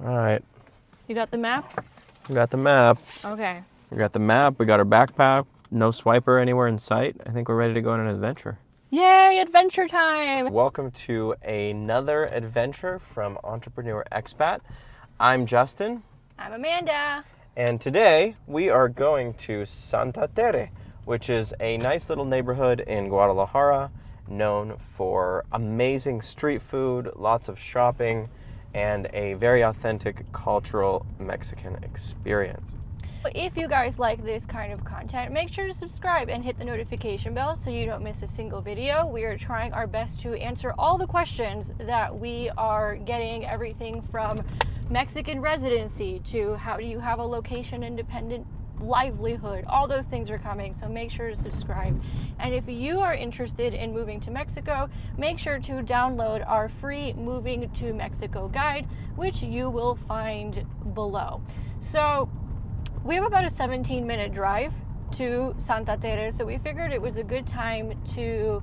All right. You got the map? We got the map. Okay. We got the map. We got our backpack. No swiper anywhere in sight. I think we're ready to go on an adventure. Yay, adventure time! Welcome to another adventure from Entrepreneur Expat. I'm Justin. I'm Amanda. And today we are going to Santa Tere, which is a nice little neighborhood in Guadalajara known for amazing street food, lots of shopping, and a very authentic cultural Mexican experience. If you guys like this kind of content, make sure to subscribe and hit the notification bell so you don't miss a single video. We are trying our best to answer all the questions that we are getting, everything from Mexican residency to how do you have a location-independent livelihood. All those things are coming, so make sure to subscribe. And if you are interested in moving to Mexico, make sure to download our free Moving to Mexico guide, which you will find below. So we have about a 17-minute drive to Santa Tere, so we figured it was a good time to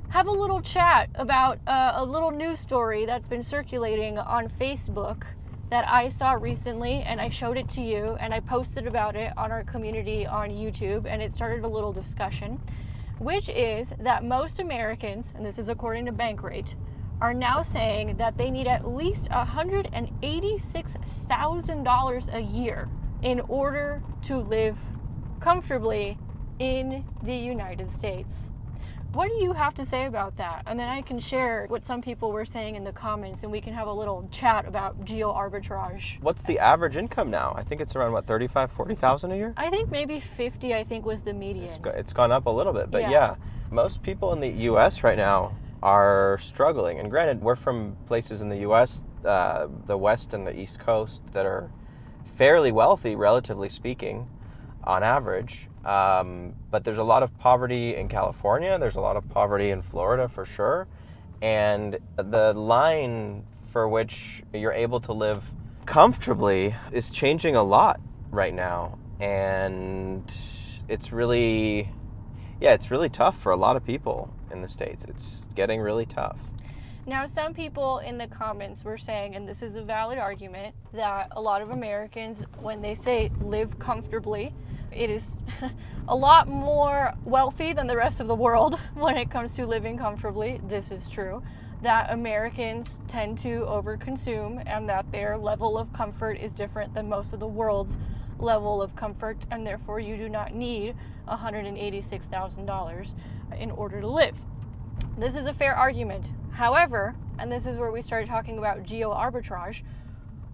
have a little chat about a little news story that's been circulating on Facebook that I saw recently, and I showed it to you, and I posted about it on our community on YouTube, and it started a little discussion, which is that most Americans, and this is according to Bankrate, are now saying that they need at least $186,000 a year in order to live comfortably in the United States. What do you have to say about that? And then I can share what some people were saying in the comments, and we can have a little chat about geo-arbitrage. What's the average income now? I think it's around, what, 35, 40,000 a year? I think maybe 50, I think, was the median. It's gone up a little bit, but yeah, most people in the U.S. right now are struggling. And granted, we're from places in the U.S., the West and the East Coast, that are fairly wealthy, relatively speaking, on average. But there's a lot of poverty in California. There's a lot of poverty in Florida for sure. And the line for which you're able to live comfortably is changing a lot right now. And it's really tough for a lot of people in the States. It's getting really tough. Now, some people in the comments were saying, and this is a valid argument, that a lot of Americans, when they say live comfortably, it is a lot more wealthy than the rest of the world when it comes to living comfortably. This is true. That Americans tend to overconsume, and that their level of comfort is different than most of the world's level of comfort, and therefore you do not need $186,000 in order to live. This is a fair argument. However, and this is where we started talking about geo-arbitrage,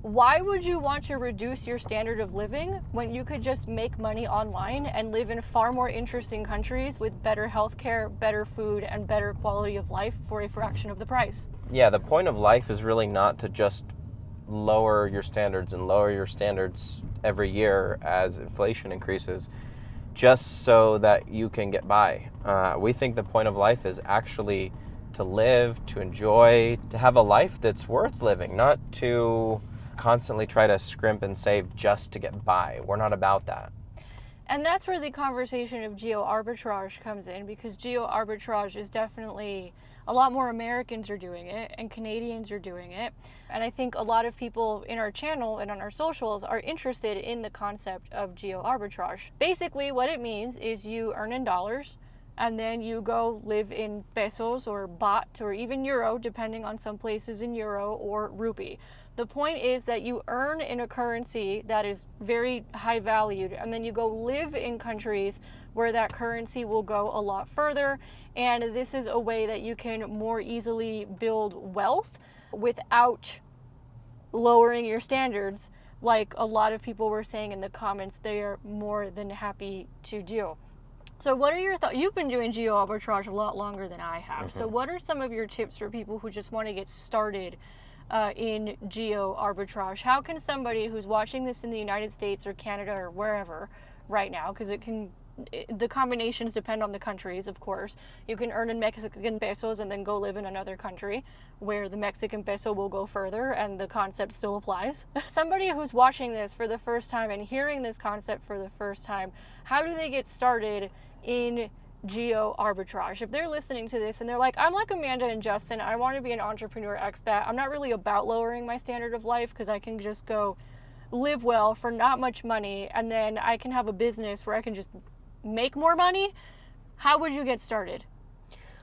why would you want to reduce your standard of living when you could just make money online and live in far more interesting countries with better healthcare, better food, and better quality of life for a fraction of the price? Yeah, the point of life is really not to just lower your standards and lower your standards every year as inflation increases, just so that you can get by. We think the point of life is actually to live, to enjoy, to have a life that's worth living, not to constantly try to scrimp and save just to get by. We're not about that. And that's where the conversation of geo-arbitrage comes in, because geo-arbitrage is definitely, a lot more Americans are doing it, and Canadians are doing it. And I think a lot of people in our channel and on our socials are interested in the concept of geo-arbitrage. Basically, what it means is you earn in dollars, and then you go live in pesos or baht or even euro, depending on some places in euro or rupee. The point is that you earn in a currency that is very high valued, and then you go live in countries where that currency will go a lot further. And this is a way that you can more easily build wealth without lowering your standards, like a lot of people were saying in the comments they are more than happy to do. So what are your thoughts? You've been doing geo-arbitrage a lot longer than I have. So what are some of your tips for people who just want to get started in geo-arbitrage? How can somebody who's watching this in the United States or Canada or wherever right now, because the combinations depend on the countries, of course. You can earn in Mexican pesos and then go live in another country where the Mexican peso will go further and the concept still applies. Somebody who's watching this for the first time and hearing this concept for the first time, how do they get started in geo arbitrage. If they're listening to this and they're like, I'm like Amanda and Justin, I want to be an entrepreneur expat. I'm not really about lowering my standard of life because I can just go live well for not much money and then I can have a business where I can just make more money. How would you get started?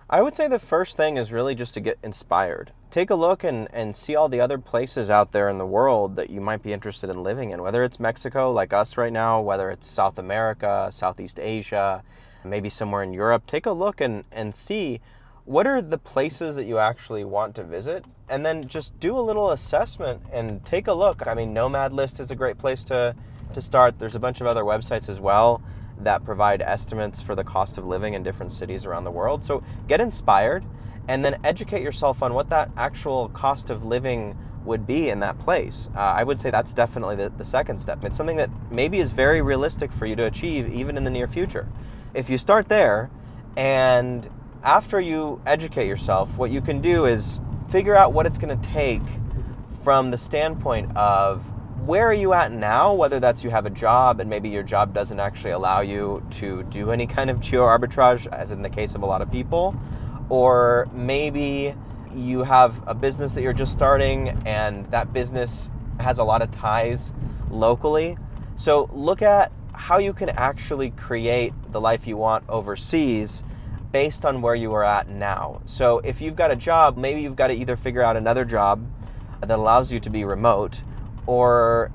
I would say the first thing is really just to get inspired. Take a look and see all the other places out there in the world that you might be interested in living in, whether it's Mexico like us right now, whether it's South America, Southeast Asia, maybe somewhere in Europe. Take a look and see what are the places that you actually want to visit, and then just do a little assessment and take a look. I mean, Nomad List is a great place to start. There's a bunch of other websites as well that provide estimates for the cost of living in different cities around the world. So get inspired and then educate yourself on what that actual cost of living would be in that place. I would say that's definitely the second step. It's something that maybe is very realistic for you to achieve even in the near future. If you start there, and after you educate yourself, what you can do is figure out what it's going to take from the standpoint of where are you at now, whether that's you have a job and maybe your job doesn't actually allow you to do any kind of geo arbitrage, as in the case of a lot of people, or maybe you have a business that you're just starting and that business has a lot of ties locally. So look at how you can actually create the life you want overseas based on where you are at now. So if you've got a job, maybe you've got to either figure out another job that allows you to be remote, or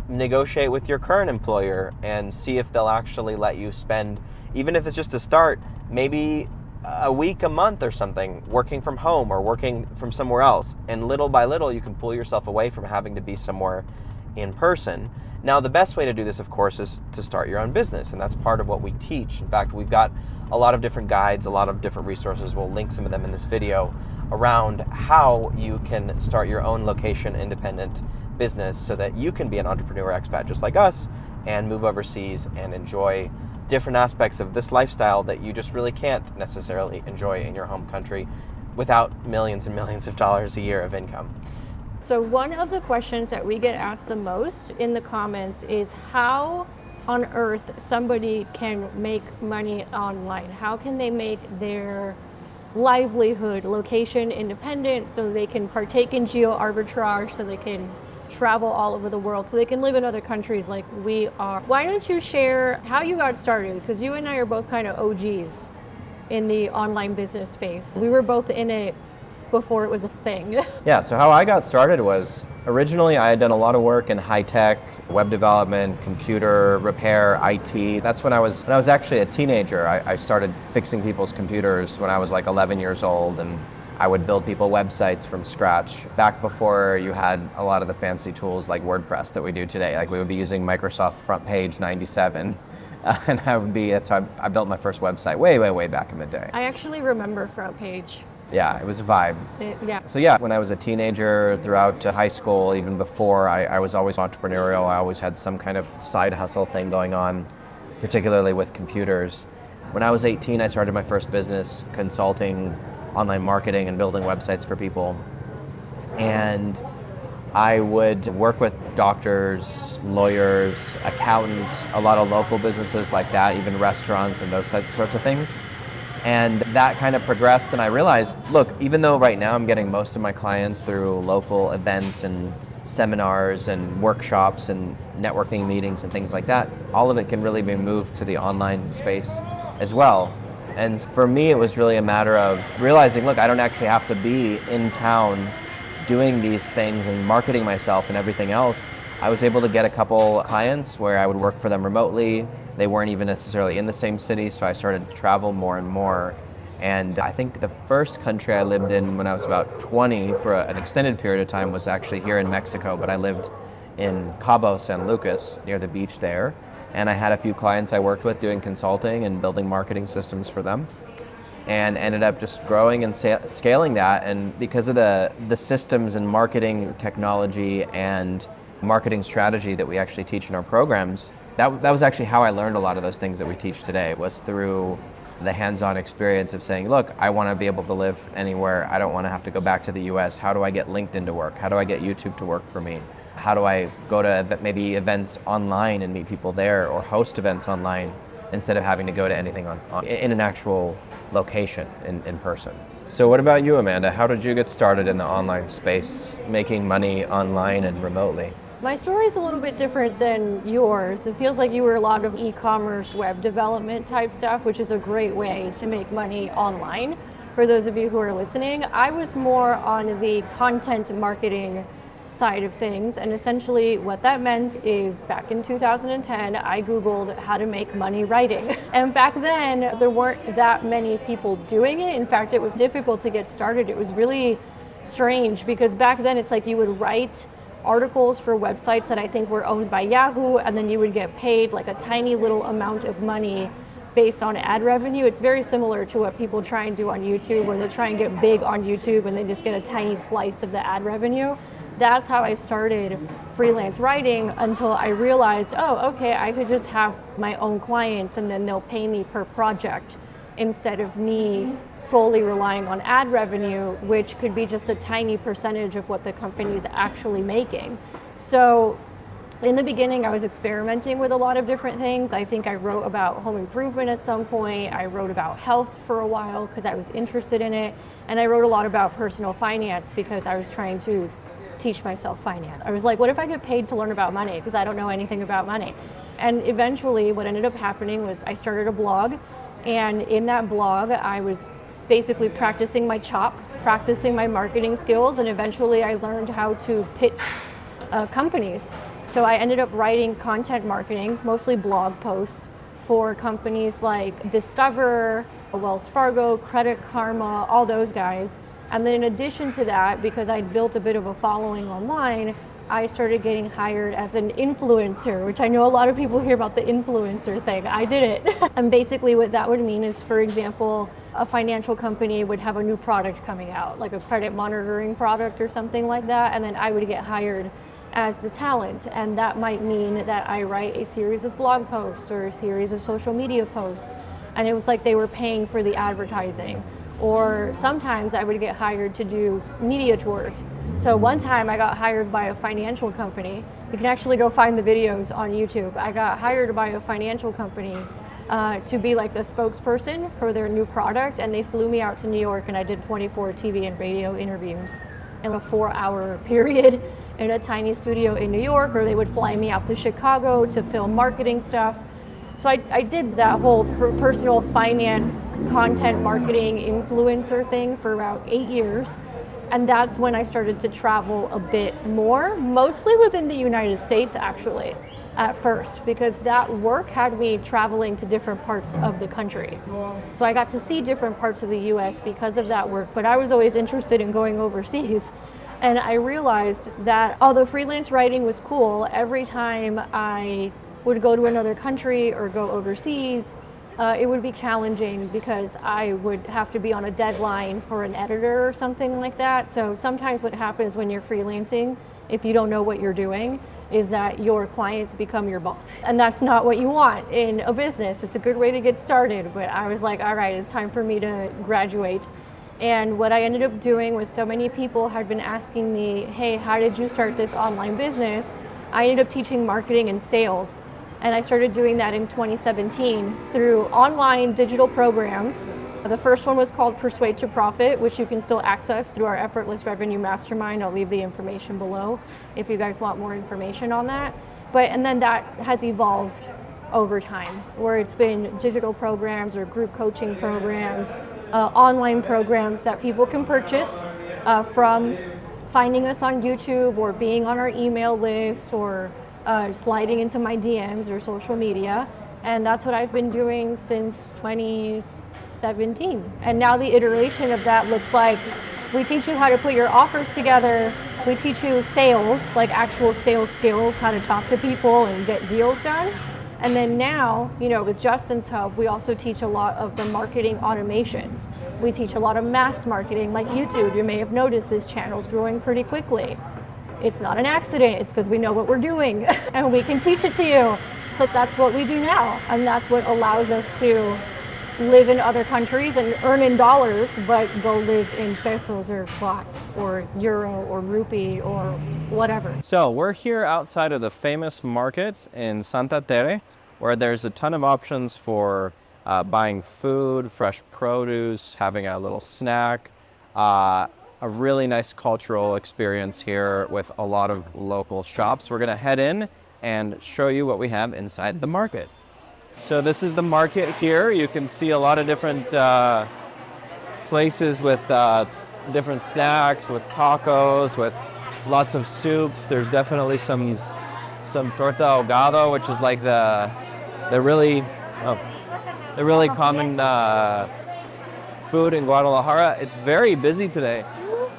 negotiate with your current employer and see if they'll actually let you spend, even if it's just to start, maybe a week, a month or something, working from home or working from somewhere else. And little by little, you can pull yourself away from having to be somewhere in person. Now, the best way to do this, of course, is to start your own business, and that's part of what we teach. In fact, we've got a lot of different guides, a lot of different resources. We'll link some of them in this video around how you can start your own location independent business so that you can be an entrepreneur expat just like us and move overseas and enjoy different aspects of this lifestyle that you just really can't necessarily enjoy in your home country without millions and millions of dollars a year of income. So one of the questions that we get asked the most in the comments is how on earth somebody can make money online. How can they make their livelihood location independent so they can partake in geo arbitrage, so they can travel all over the world, so they can live in other countries like we are. Why don't you share how you got started? Because you and I are both kind of OGs in the online business space. We were both in it before it was a thing. Yeah, so how I got started was originally I had done a lot of work in high tech, web development, computer repair, IT. That's when I was actually a teenager. I started fixing people's computers when I was like 11 years old, and I would build people websites from scratch back before you had a lot of the fancy tools like WordPress that we do today. Like we would be using Microsoft Front Page 97. And that's how I built my first website way back in the day. I actually remember Front Page. Yeah, it was a vibe. Yeah. So yeah, when I was a teenager, throughout high school, even before, I was always entrepreneurial. I always had some kind of side hustle thing going on, particularly with computers. When I was 18, I started my first business, consulting online marketing and building websites for people. And I would work with doctors, lawyers, accountants, a lot of local businesses like that, even restaurants and those sorts of things. And that kind of progressed, and I realized, look, even though right now I'm getting most of my clients through local events and seminars and workshops and networking meetings and things like that, all of it can really be moved to the online space as well. And for me, it was really a matter of realizing, look, I don't actually have to be in town doing these things and marketing myself and everything else. I was able to get a couple clients where I would work for them remotely. They weren't even necessarily in the same city, so I started to travel more and more. And I think the first country I lived in when I was about 20 for an extended period of time was actually here in Mexico, but I lived in Cabo San Lucas, near the beach there. And I had a few clients I worked with doing consulting and building marketing systems for them, and ended up just growing and scaling that. And because of the systems and marketing technology and marketing strategy that we actually teach in our programs, that was actually how I learned a lot of those things that we teach today, was through the hands-on experience of saying, look, I want to be able to live anywhere. I don't want to have to go back to the US. How do I get LinkedIn to work? How do I get YouTube to work for me? How do I go to maybe events online and meet people there, or host events online instead of having to go to anything in an actual location in person. So what about you, Amanda? How did you get started in the online space, making money online and remotely? My story is a little bit different than yours. It feels like you were a lot of e-commerce, web development type stuff, which is a great way to make money online. For those of you who are listening, I was more on the content marketing side of things, and essentially what that meant is back in 2010 I googled how to make money writing, and back then there weren't that many people doing it. In fact, it was difficult to get started. It was really strange because back then it's like you would write articles for websites that I think were owned by Yahoo, and then you would get paid like a tiny little amount of money based on ad revenue. It's very similar to what people try and do on YouTube, where they try and get big on YouTube and they just get a tiny slice of the ad revenue. That's how I started freelance writing until I realized, oh, okay, I could just have my own clients and then they'll pay me per project instead of me solely relying on ad revenue, which could be just a tiny percentage of what the company's actually making. So in the beginning, I was experimenting with a lot of different things. I think I wrote about home improvement at some point. I wrote about health for a while because I was interested in it. And I wrote a lot about personal finance because I was trying to teach myself finance. I was like, what if I get paid to learn about money? Because I don't know anything about money. And eventually what ended up happening was I started a blog, and in that blog I was basically practicing my chops, practicing my marketing skills, and eventually I learned how to pitch companies. So I ended up writing content marketing, mostly blog posts, for companies like Discover, Wells Fargo, Credit Karma, all those guys. And then in addition to that, because I'd built a bit of a following online, I started getting hired as an influencer, which I know a lot of people hear about the influencer thing. I did it. And basically what that would mean is, for example, a financial company would have a new product coming out, like a credit monitoring product or something like that, and then I would get hired as the talent. And that might mean that I write a series of blog posts or a series of social media posts. And it was like they were paying for the advertising. Or sometimes I would get hired to do media tours. So one time I got hired by a financial company. You can actually go find the videos on YouTube. I got hired by a financial company to be like the spokesperson for their new product, and they flew me out to New York, and I did 24 TV and radio interviews in a 4-hour period in a tiny studio in New York, or they would fly me out to Chicago to film marketing stuff. So I did that whole personal finance, content marketing, influencer thing for about 8 years. And that's when I started to travel a bit more, mostly within the United States actually, at first, because that work had me traveling to different parts of the country. So I got to see different parts of the US because of that work, but I was always interested in going overseas. And I realized that although freelance writing was cool, every time I would go to another country or go overseas, it would be challenging because I would have to be on a deadline for an editor or something like that. So sometimes what happens when you're freelancing, if you don't know what you're doing, is that your clients become your boss. And that's not what you want in a business. It's a good way to get started, but I was like, all right, it's time for me to graduate. And what I ended up doing was, so many people had been asking me, hey, how did you start this online business? I ended up teaching marketing and sales. And I started doing that in 2017 through online digital programs. The first one was called Persuade to Profit, which you can still access through our Effortless Revenue Mastermind. I'll leave the information below if you guys want more information on that. And then that has evolved over time, where it's been digital programs or group coaching programs, online programs that people can purchase from finding us on YouTube or being on our email list or sliding into my DMs or social media. And that's what I've been doing since 2017. And now the iteration of that looks like we teach you how to put your offers together. We teach you sales, like actual sales skills, how to talk to people and get deals done. And then now, with Justin's help, we also teach a lot of the marketing automations. We teach a lot of mass marketing, like YouTube. You may have noticed this channel's growing pretty quickly. It's not an accident, it's because we know what we're doing and we can teach it to you. So that's what we do now, and that's what allows us to live in other countries and earn in dollars, but go live in pesos or baht or euro or rupee or whatever. So we're here outside of the famous market in Santa Tere, where there's a ton of options for buying food, fresh produce, having a little snack. A really nice cultural experience here with a lot of local shops. We're gonna head in and show you what we have inside the market. So this is the market here. You can see a lot of different places with different snacks, with tacos, with lots of soups. There's definitely some torta ahogado, which is like the really common food in Guadalajara. It's very busy today.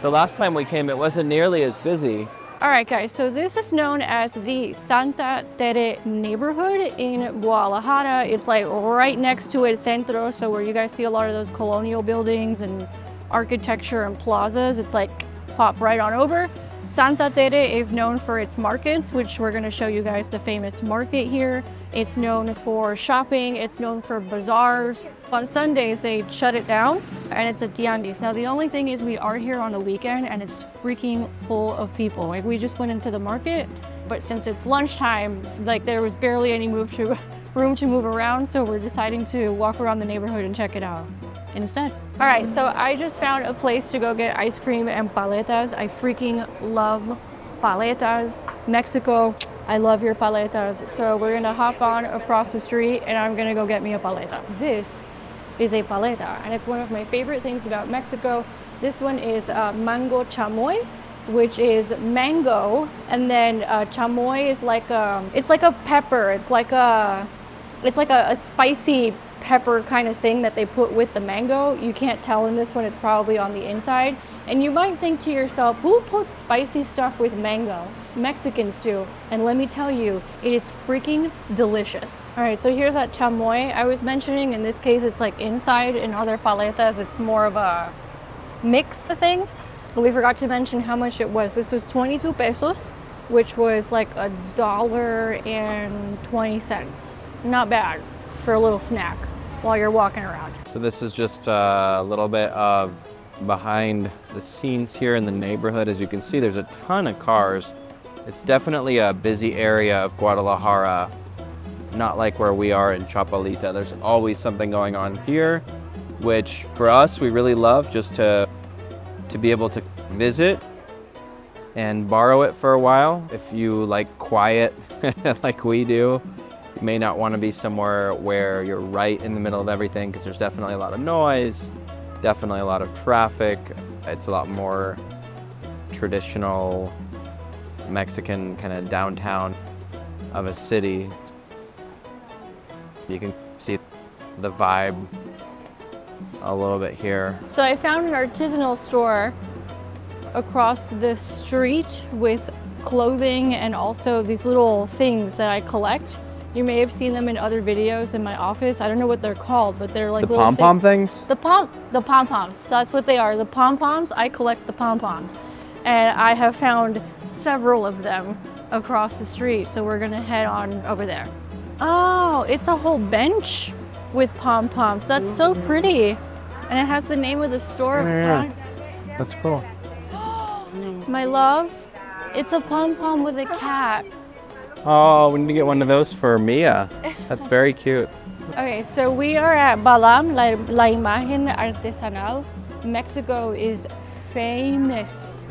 The last time we came, it wasn't nearly as busy. All right, guys, so this is known as the Santa Tere neighborhood in Guadalajara. It's like right next to El Centro, so where you guys see a lot of those colonial buildings and architecture and plazas, it's like pop right on over. Santa Tere is known for its markets, which we're gonna show you guys the famous market here. It's known for shopping, it's known for bazaars. On Sundays, they shut it down, and it's a tianguis. Now, the only thing is we are here on a weekend, and it's freaking full of people. Like, we just went into the market, but since it's lunchtime, like, there was barely any room to move around, so we're deciding to walk around the neighborhood and check it out instead. All right, so I just found a place to go get ice cream and paletas. I freaking love paletas. Mexico, I love your paletas. So we're gonna hop on across the street and I'm gonna go get me a paleta. This is a paleta, and it's one of my favorite things about Mexico. This one is mango chamoy, which is mango, and then chamoy is like it's like a pepper. It's like a spicy pepper kind of thing that they put with the mango. You can't tell in this one, it's probably on the inside. And you might think to yourself, who puts spicy stuff with mango? Mexicans do. And let me tell you, it is freaking delicious. All right, so here's that chamoy I was mentioning. In this case, it's like inside. In other paletas, it's more of a mix thing. But we forgot to mention how much it was. This was 22 pesos, which was like $1.20. Not bad for a little snack while you're walking around. So this is just a little bit of behind the scenes here in the neighborhood. As you can see, there's a ton of cars. It's definitely a busy area of Guadalajara, not like where we are in Chapalita. There's always something going on here, which for us, we really love, just to be able to visit and borrow it for a while. If you like quiet like we do, you may not want to be somewhere where you're right in the middle of everything, because there's definitely a lot of noise, definitely a lot of traffic. It's a lot more traditional Mexican kind of downtown of a city. You can see the vibe a little bit here. So I found an artisanal store across the street with clothing and also these little things that I collect. You may have seen them in other videos in my office. I don't know what they're called, but they're like the pom-pom things? The pom-poms. That's what they are. The pom-poms. I collect the pom-poms. And I have found several of them across the street. So we're gonna head on over there. Oh, it's a whole bench with pom-poms. That's so pretty. And it has the name of the store up front. That's cool. My love, it's a pom-pom with a cat. Oh, we need to get one of those for Mia. That's very cute. Okay, so we are at Balam, La Imagen Artesanal. Mexico is famous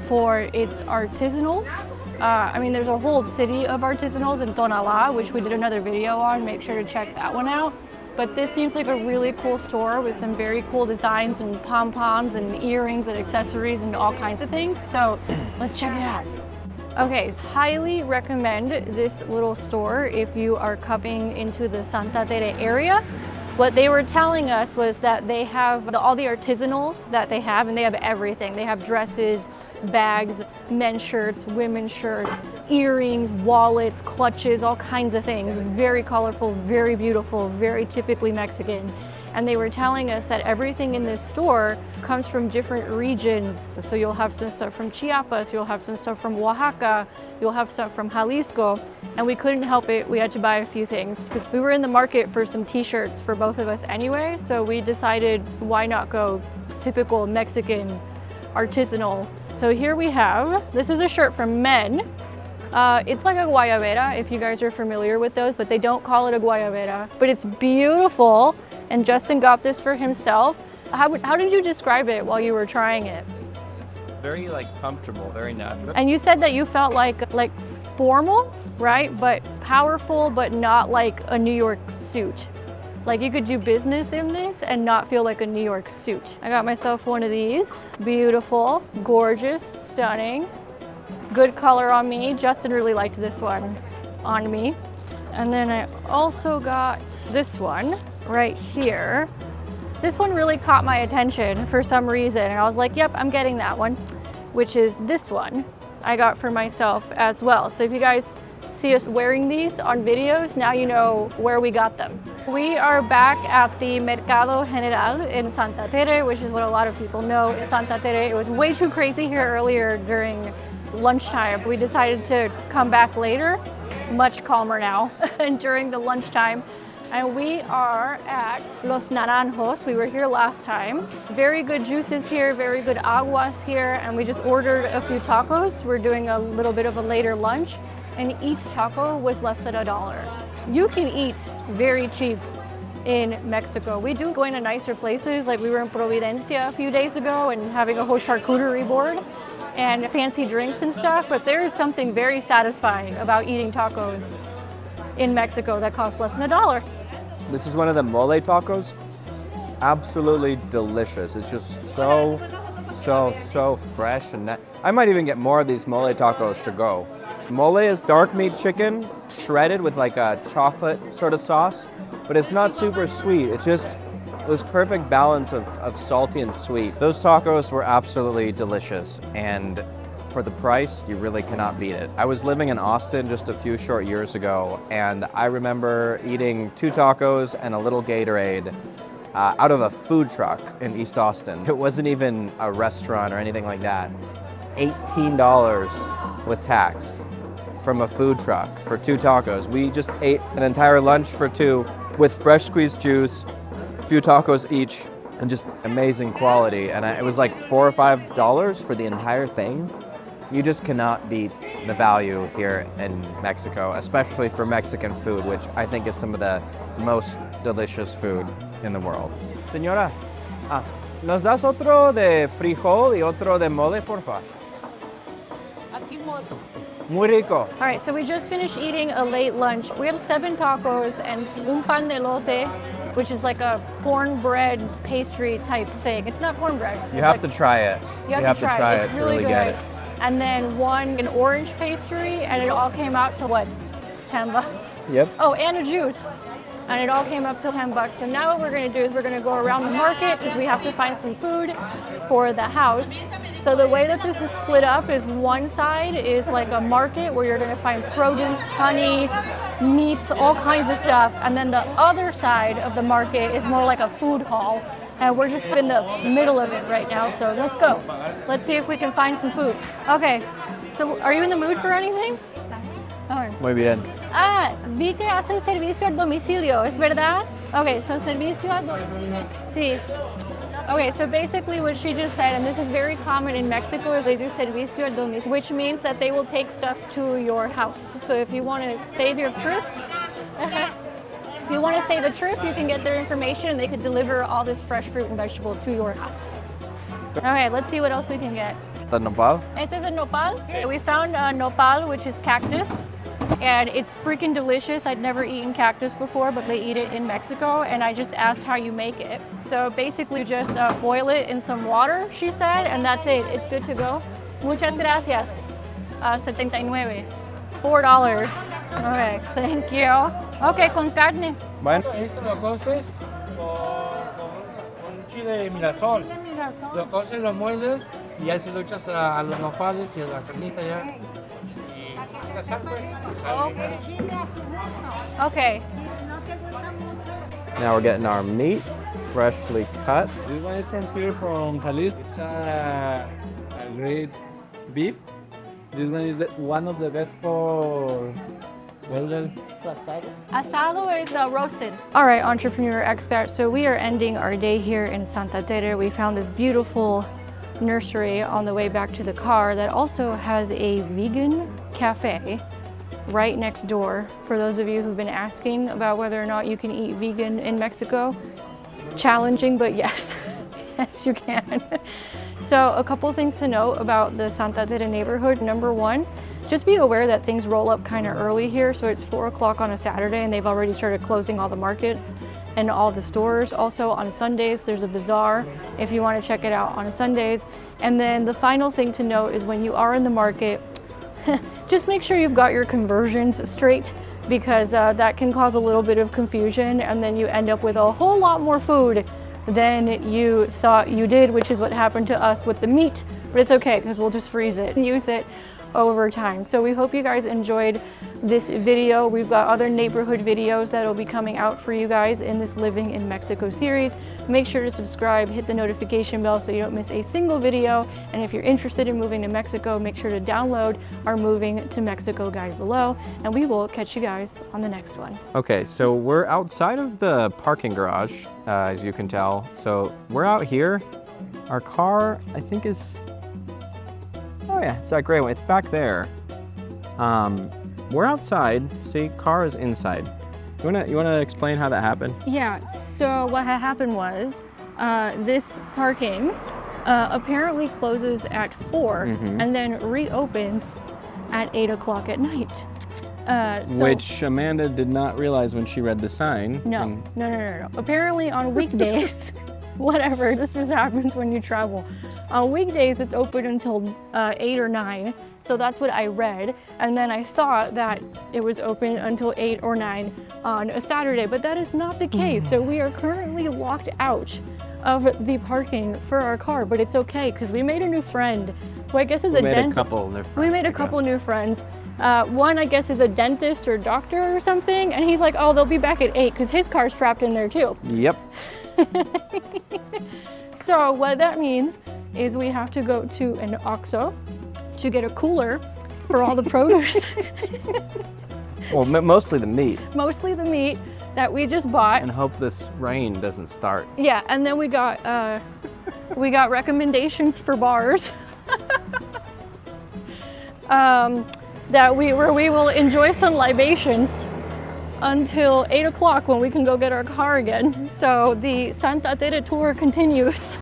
for its artisanals. I mean, there's a whole city of artisanals in Tonalá, which we did another video on. Make sure to check that one out. But this seems like a really cool store with some very cool designs and pom-poms and earrings and accessories and all kinds of things. So let's check it out. Okay, so highly recommend this little store if you are coming into the Santa Tere area. What they were telling us was that they have all the artisanals that they have, and they have everything. They have dresses, bags, men's shirts, women's shirts, earrings, wallets, clutches, all kinds of things. Very colorful, very beautiful, very typically Mexican. And they were telling us that everything in this store comes from different regions. So you'll have some stuff from Chiapas, you'll have some stuff from Oaxaca, you'll have stuff from Jalisco. And we couldn't help it, we had to buy a few things because we were in the market for some t-shirts for both of us anyway. So we decided, why not go typical Mexican artisanal. So here we have, this is a shirt for men. It's like a guayabera, if you guys are familiar with those, but they don't call it a guayabera. But it's beautiful, and Justin got this for himself. How did you describe it while you were trying it? It's very comfortable, very natural. And you said that you felt like formal, right? But powerful, but not like a New York suit. Like you could do business in this and not feel like a New York suit. I got myself one of these. Beautiful, gorgeous, stunning. Good color on me. Justin really liked this one on me. And then I also got this one right here. This one really caught my attention for some reason. And I was like, yep, I'm getting that one, which is this one I got for myself as well. So if you guys see us wearing these on videos, now you know where we got them. We are back at the Mercado General in Santa Tere, which is what a lot of people know. In Santa Tere, it was way too crazy here earlier during lunchtime. We decided to come back later, much calmer now, and during the lunchtime. And we are at Los Naranjos. We were here last time. Very good juices here, very good aguas here, and we just ordered a few tacos. We're doing a little bit of a later lunch, and each taco was less than $1. You can eat very cheap in Mexico. We do go into nicer places, like we were in Providencia a few days ago and having a whole charcuterie board and fancy drinks and stuff, but there is something very satisfying about eating tacos in Mexico that costs less than $1. This is one of the mole tacos. Absolutely delicious. It's just so fresh, and I might even get more of these mole tacos to go. Mole is dark meat chicken shredded with like a chocolate sort of sauce, but it's not super sweet. It's just this perfect balance of salty and sweet. Those tacos were absolutely delicious, and for the price, you really cannot beat it. I was living in Austin just a few short years ago, and I remember eating 2 tacos and a little Gatorade out of a food truck in East Austin. It wasn't even a restaurant or anything like that. $18 with tax from a food truck for 2 tacos. We just ate an entire lunch for 2 with fresh squeezed juice, a few tacos each, and just amazing quality. And it was like $4 or $5 for the entire thing. You just cannot beat the value here in Mexico, especially for Mexican food, which I think is some of the most delicious food in the world. Señora, ¿nos das otro de frijol y otro de mole, por favor? Muy rico. All right, so we just finished eating a late lunch. We had 7 tacos and un pan de elote, which is like a cornbread pastry type thing. It's not cornbread. You have to try it. You have to try it. It's really good. get it. And then an orange pastry, and it all came out to what, $10? Yep. Oh, and a juice. And it all came up to $10. So now what we're gonna do is we're gonna go around the market because we have to find some food for the house. So the way that this is split up is one side is like a market where you're gonna find produce, honey, meats, all kinds of stuff. And then the other side of the market is more like a food hall. And we're just in the middle of it right now, so let's go. Let's see if we can find some food. Okay, so are you in the mood for anything? Okay. Muy bien. Vi que hacen servicio al domicilio, ¿es verdad? Okay, so servicio al domicilio. Sí. Okay, so basically what she just said, and this is very common in Mexico, is they do servicio al domicilio, which means that they will take stuff to your house. So if you want to save your trip, if you want to save a trip, you can get their information and they could deliver all this fresh fruit and vegetable to your house. Okay, let's see what else we can get. The nopal? It says a nopal. We found a nopal, which is cactus, and it's freaking delicious. I'd never eaten cactus before, but they eat it in Mexico, and I just asked how you make it. So basically just boil it in some water, she said, and that's it. It's good to go. Muchas gracias. 79. $4. Okay, thank you. Okay, con carne. Bueno. Esto lo coces con chile mirasol. Lo coces, lo mueles y ya se lo echas a los nopales y a la carnita ya. Y la sal, pues. Okay. Now we're getting our meat, freshly cut. This one is from here, from Jalisco. It's a great beef. This one is one of the best for Asado is roasted. All right, entrepreneur expert. So we are ending our day here in Santa Tere. We found this beautiful nursery on the way back to the car that also has a vegan cafe right next door. For those of you who've been asking about whether or not you can eat vegan in Mexico, challenging, but yes, yes you can. So a couple things to note about the Santa Tere neighborhood. Number one, just be aware that things roll up kind of early here. So it's 4 o'clock on a Saturday and they've already started closing all the markets and all the stores. Also on Sundays, there's a bazaar if you want to check it out on Sundays. And then the final thing to note is when you are in the market, just make sure you've got your conversions straight, because that can cause a little bit of confusion and then you end up with a whole lot more food than you thought you did, which is what happened to us with the meat. But it's okay because we'll just freeze it and use it over time. So we hope you guys enjoyed this video. We've got other neighborhood videos that will be coming out for you guys in this Living in Mexico series. Make sure to subscribe, hit the notification bell so you don't miss a single video. And if you're interested in moving to Mexico, make sure to download our Moving to Mexico guide below. And we will catch you guys on the next one. Okay, so we're outside of the parking garage, as you can tell. So we're out here. Our car, I think, is... Oh yeah, it's that gray one. It's back there. We're outside. See, car is inside. You wanna explain how that happened? Yeah. So what had happened was, this parking apparently closes at 4 and then reopens at 8 o'clock at night. Which Amanda did not realize when she read the sign. No. Apparently on weekdays, whatever. This just happens when you travel. On weekdays, it's open until 8 or 9, so that's what I read. And then I thought that it was open until 8 or 9 on a Saturday, but that is not the case. So we are currently locked out of the parking for our car, but it's okay because we made a new friend, who I guess is a dentist. We made a couple new friends. We made a couple new friends. One, I guess, is a dentist or doctor or something, and he's like, oh, they'll be back at 8 because his car's trapped in there too. Yep. So what that means is we have to go to an OXXO to get a cooler for all the produce. Well, mostly the meat. Mostly the meat that we just bought. And hope this rain doesn't start. Yeah, and then we got recommendations for bars where we will enjoy some libations until 8 o'clock when we can go get our car again. So the Santa Tere tour continues.